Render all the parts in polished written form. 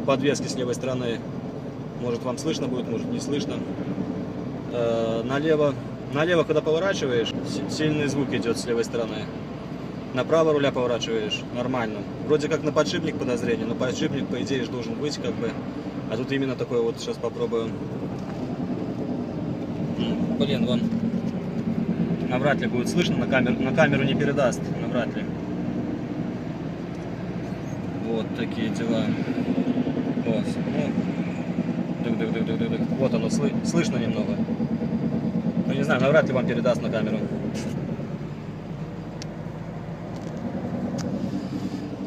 подвески с левой стороны. Может вам слышно будет, может не слышно. Налево, когда поворачиваешь, сильный звук идет с левой стороны. Направо руля поворачиваешь, нормально. Вроде как на подшипник подозрение, но подшипник, по идее, должен быть, как бы. А тут именно такое вот, сейчас попробую. Блин, вон. Навряд ли будет слышно, на камеру не передаст, навряд ли. Вот такие дела. Вот, вот оно, слышно немного. Ну не знаю, навряд ли вам передаст на камеру.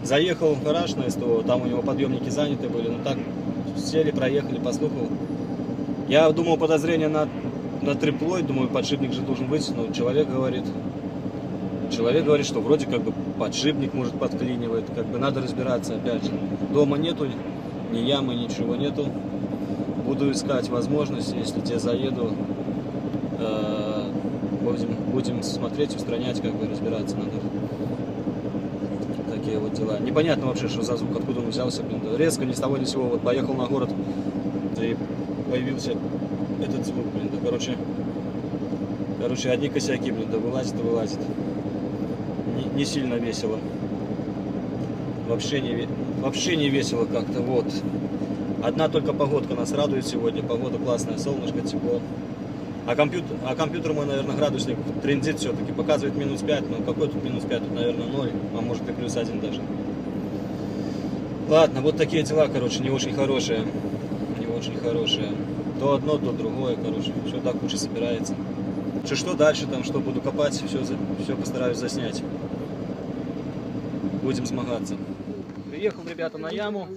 Заехал в гараж на СТО, там у него подъемники заняты были, ну так сели, проехали по слуху. Я думал, подозрение на триплой, думаю, подшипник же должен быть, но человек говорит, что вроде как бы подшипник может подклинивает, как бы надо разбираться опять же. Дома нету ни ямы, ничего нету. Буду искать возможность, если тебе заеду, будем смотреть, устранять, как бы разбираться надо. Такие вот дела. Непонятно вообще, что за звук, откуда он взялся, блин. Резко, ни с того ни с сего, вот поехал на город, и появился этот звук, блин. Да, короче, одни косяки, блин, да вылазит и вылазит. Не сильно весело. Вообще не весело как-то, вот. Одна только погодка нас радует сегодня. Погода классная, солнышко, тепло. А компьютер мой, наверное, градусник трендит все-таки. Показывает минус 5, но какой тут минус 5? Тут, наверное, 0, а может и плюс 1 даже. Ладно, вот такие дела, короче, не очень хорошие. Не очень хорошие. То одно, то другое, короче. Все так лучше собирается. Что дальше там, что буду копать, все постараюсь заснять. Будем смагаться. Приехал, ребята, на яму.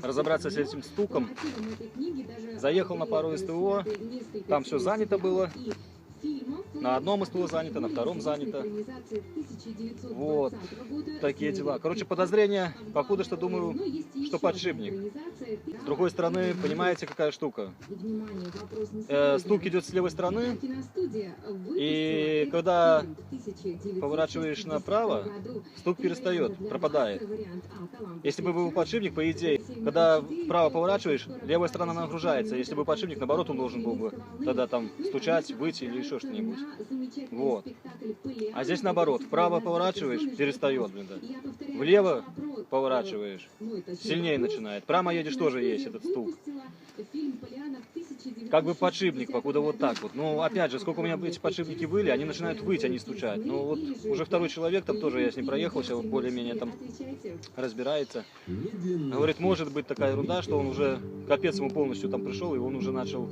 Разобраться с этим стуком. Заехал на пару СТО. Там все занято было. На одном СТО занято, на втором занято. Вот. Такие дела. Короче, подозрение, покуда что думаю, что подшипник. С другой стороны, понимаете, какая штука? Стук идет с левой стороны. И когда поворачиваешь направо, стук перестает, пропадает. Если бы был подшипник, по идее, когда вправо поворачиваешь, левая сторона нагружается. Если бы подшипник, наоборот, он должен был бы тогда там стучать, выйти или еще что-нибудь. Вот. А здесь наоборот, вправо поворачиваешь, перестает, блин, да. Влево поворачиваешь, сильнее начинает. Прямо едешь, тоже есть этот стук. Как бы подшипник, покуда вот так вот. Ну, опять же, сколько у меня эти подшипники были, они начинают выть, они стучать. Ну, вот уже второй человек, там тоже я с ним проехался, вот более-менее там разбирается. Говорит, может быть такая ерунда, что он уже, капец ему полностью там пришел, и он уже начал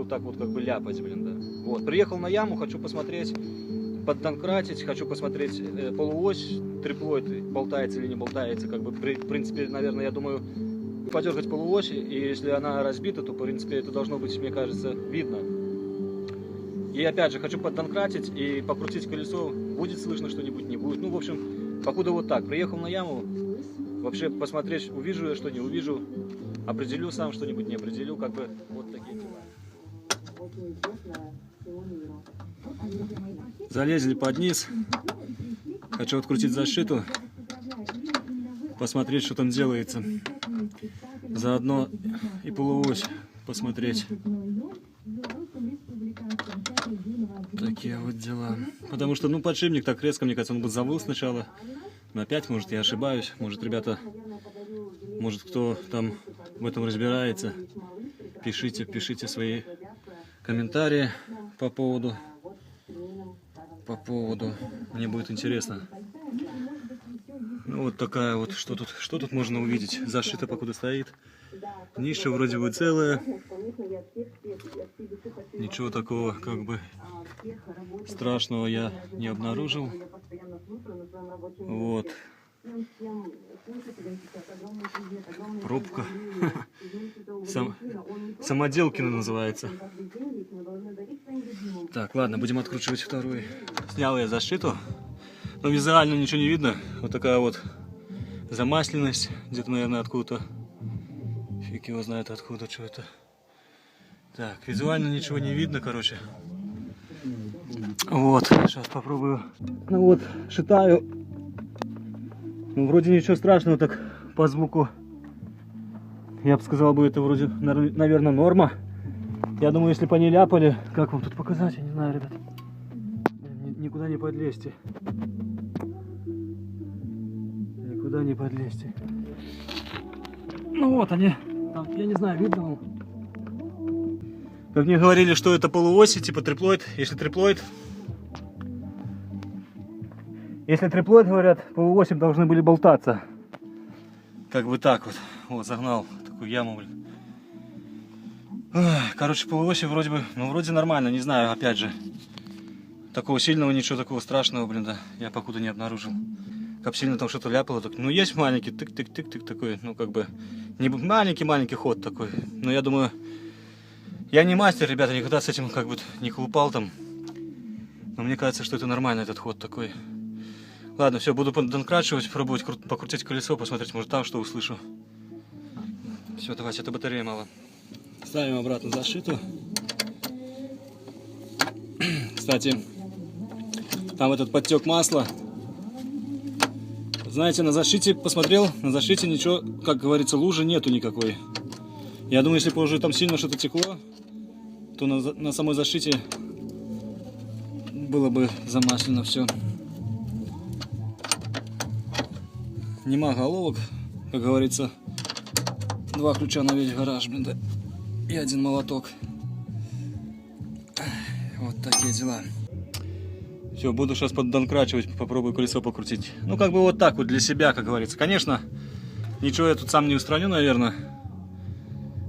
так вот как бы ляпать, блин, да. Вот, приехал на яму, хочу посмотреть, поддонкратить, хочу посмотреть полуось, триплоид, болтается или не болтается, как бы, в принципе, наверное, я думаю, подергать полуось, и если она разбита, то, в принципе, это должно быть, мне кажется, видно. И опять же, хочу поддонкратить и покрутить колесо, будет слышно что-нибудь, не будет. Ну, в общем, покуда вот так, приехал на яму, вообще посмотреть, увижу я что, не увижу, определю сам что-нибудь, не определю, как бы, вот такие дела. Залезли под низ, хочу открутить защиту, посмотреть, что там делается. Заодно и полуось посмотреть. Такие вот дела. Потому что, ну, подшипник так резко, мне кажется, он бы завыл сначала. Но опять, может, я ошибаюсь. Может, ребята, может, кто там в этом разбирается, пишите свои комментарии по поводу. Мне будет интересно. Ну, вот такая вот, что тут можно увидеть? Зашито покуда стоит. Ниша вроде бы целая. Ничего такого, как бы, страшного я не обнаружил. Вот. Пробка. Самоделкина называется. Так, ладно, будем откручивать второй. Снял я защиту. Но визуально ничего не видно. Вот такая вот замасленность. Где-то, наверное, откуда-то. Фиг его знает откуда, что это. Так, визуально ничего не видно, короче. Вот, сейчас попробую. Ну вот, шитаю. Ну, вроде ничего страшного, так по звуку, я бы сказал, это вроде, наверное, норма. Я думаю, если бы они ляпали, как вам тут показать, я не знаю, ребят. Никуда не подлезьте. Никуда не подлезьте. Ну вот они, там, я не знаю, видно вам. Как мне говорили, что это полуоси, типа триплоид. Если триплоид, говорят, полуоси должны были болтаться. Как бы так вот. Вот, загнал такую яму, блин. Короче, полуоси вроде бы, ну вроде нормально, не знаю, опять же. Такого сильного, ничего такого страшного, блин, да, я покуда не обнаружил. Как сильно там что-то ляпало, так, ну есть маленький тык-тык-тык-тык такой, ну как бы, не маленький-маленький ход такой. Но я думаю, я не мастер, ребята, никогда с этим как бы не колупал там. Но мне кажется, что это нормально, этот ход такой. Ладно, все, буду донкрачивать, пробовать покрутить колесо, посмотреть, может там что услышу. Все, давайте, это батарея мало. Ставим обратно зашитую. Кстати, там этот подтек масла. Знаете, на зашите посмотрел, на зашите ничего, как говорится, лужи нету никакой. Я думаю, если бы уже там сильно что-то текло, то на самой зашите было бы замаслено все. Нема головок, как говорится, 2 ключа на весь гараж, блин, да, и 1 молоток. Вот такие дела. Все, буду сейчас поддонкрачивать, попробую колесо покрутить. Ну, как бы вот так вот для себя, как говорится. Конечно, ничего я тут сам не устраню, наверное.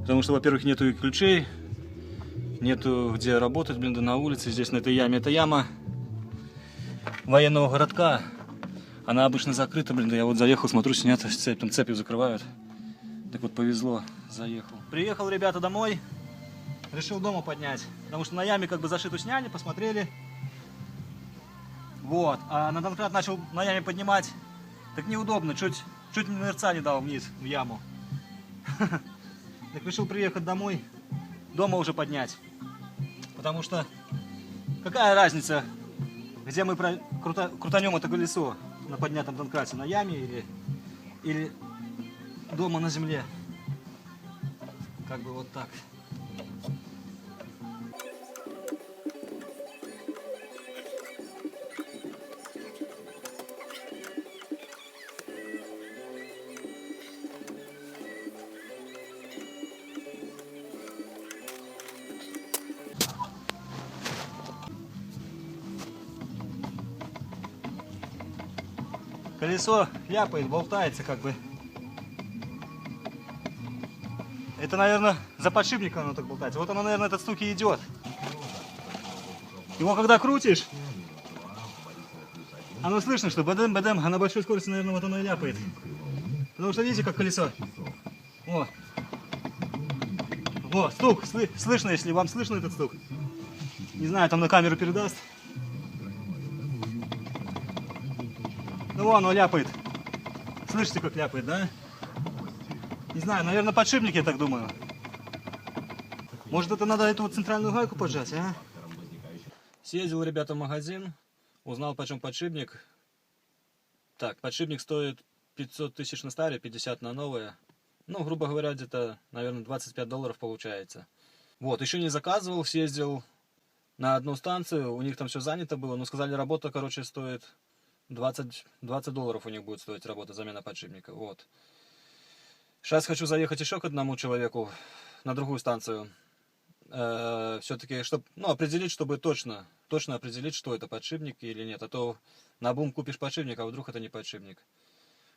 Потому что, во-первых, нету и ключей. Нету где работать, блин, да на улице. Здесь, на этой яме. Это яма военного городка. Она обычно закрыта, блин, да я вот заехал, смотрю, снято, цепь, там цепью закрывают. Так вот, повезло, заехал. Приехал, ребята, домой. Решил дома поднять. Потому что на яме как бы зашиту сняли, посмотрели. Вот, а на донкрат начал на яме поднимать. Так неудобно, чуть нырца не дал вниз, в яму. Так решил приехать домой, дома уже поднять. Потому что какая разница, где мы крутанем это колесо на поднятом донкрате, на яме или дома на земле. Как бы вот так. Колесо ляпает, болтается как бы. Это, наверное, за подшипником оно так болтается. Вот оно, наверное, этот стук и идет. Его когда крутишь, оно слышно, что бэдэм, а на большой скорости, наверное, вот оно и ляпает. Потому что видите, как колесо. Во, стук, слышно, если вам слышно этот стук. Не знаю, там на камеру передаст. Ну вон, оно ляпает. Слышите, как ляпает, да? Не знаю, наверное, подшипник, я так думаю. Может, это надо эту вот центральную гайку поджать, а? Съездил, ребята, в магазин. Узнал, почем подшипник. Так, подшипник стоит 500 тысяч на старое, 50 на новое. Ну, грубо говоря, где-то, наверное, $25 получается. Вот, еще не заказывал, съездил на одну станцию. У них там все занято было. Но сказали, работа, короче, стоит... $20 у них будет стоить работа, замена подшипника. Вот. Сейчас хочу заехать еще к одному человеку на другую станцию. Все-таки, чтобы определить, чтобы точно определить, что это подшипник или нет. А то наобум купишь подшипник, а вдруг это не подшипник.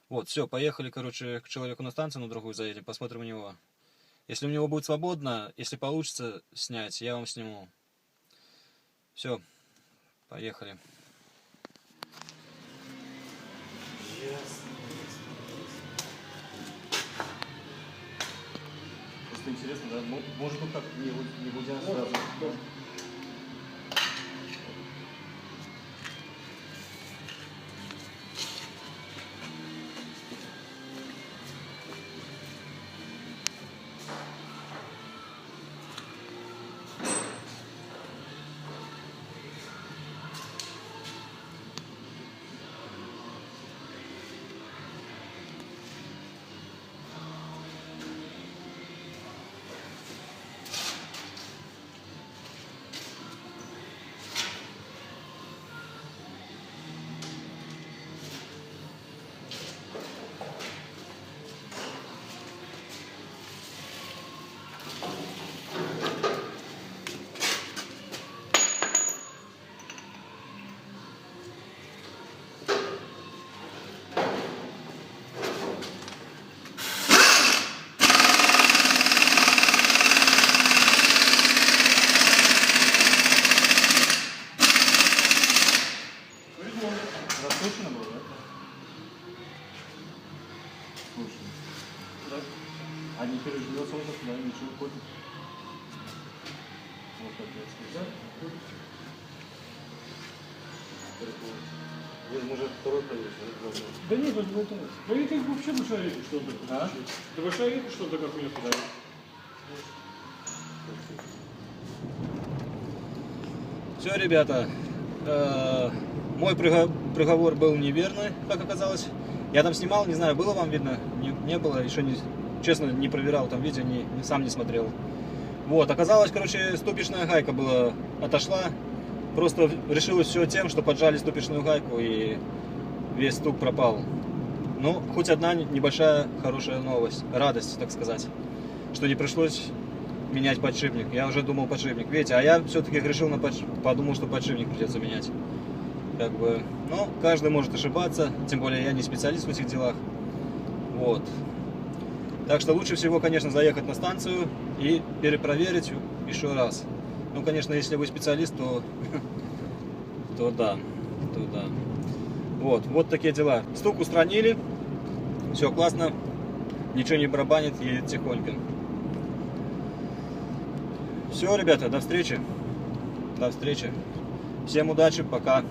Вот, все, поехали, короче, к человеку на станцию, на другую заедем, посмотрим у него. Если у него будет свободно, если получится снять, я вам сниму. Все, поехали. Просто интересно, да? Может тут так не будем сразу. Да нет, это вот это. Да это вообще в шарике что-то. Да в шарике что-то как мне подали. Все, ребята, мой приговор был неверный, как оказалось. Я там снимал, не знаю, было вам видно, не было, еще честно не проверял там видео, сам не смотрел. Вот, оказалось, короче, ступичная гайка отошла, просто решилось все тем, что поджали ступичную гайку и весь стук пропал. Ну, хоть одна небольшая хорошая новость, радость, так сказать, что не пришлось менять подшипник. Я уже думал подшипник, видите, а я все-таки решил подумал, что подшипник придется менять. Как бы, ну, каждый может ошибаться, тем более я не специалист в этих делах. Вот. Так что лучше всего, конечно, заехать на станцию и перепроверить еще раз. Ну, конечно, если вы специалист, то да. Вот такие дела. Стук устранили, все классно, ничего не барабанит, едет тихонько. Все, ребята, до встречи. Всем удачи, пока.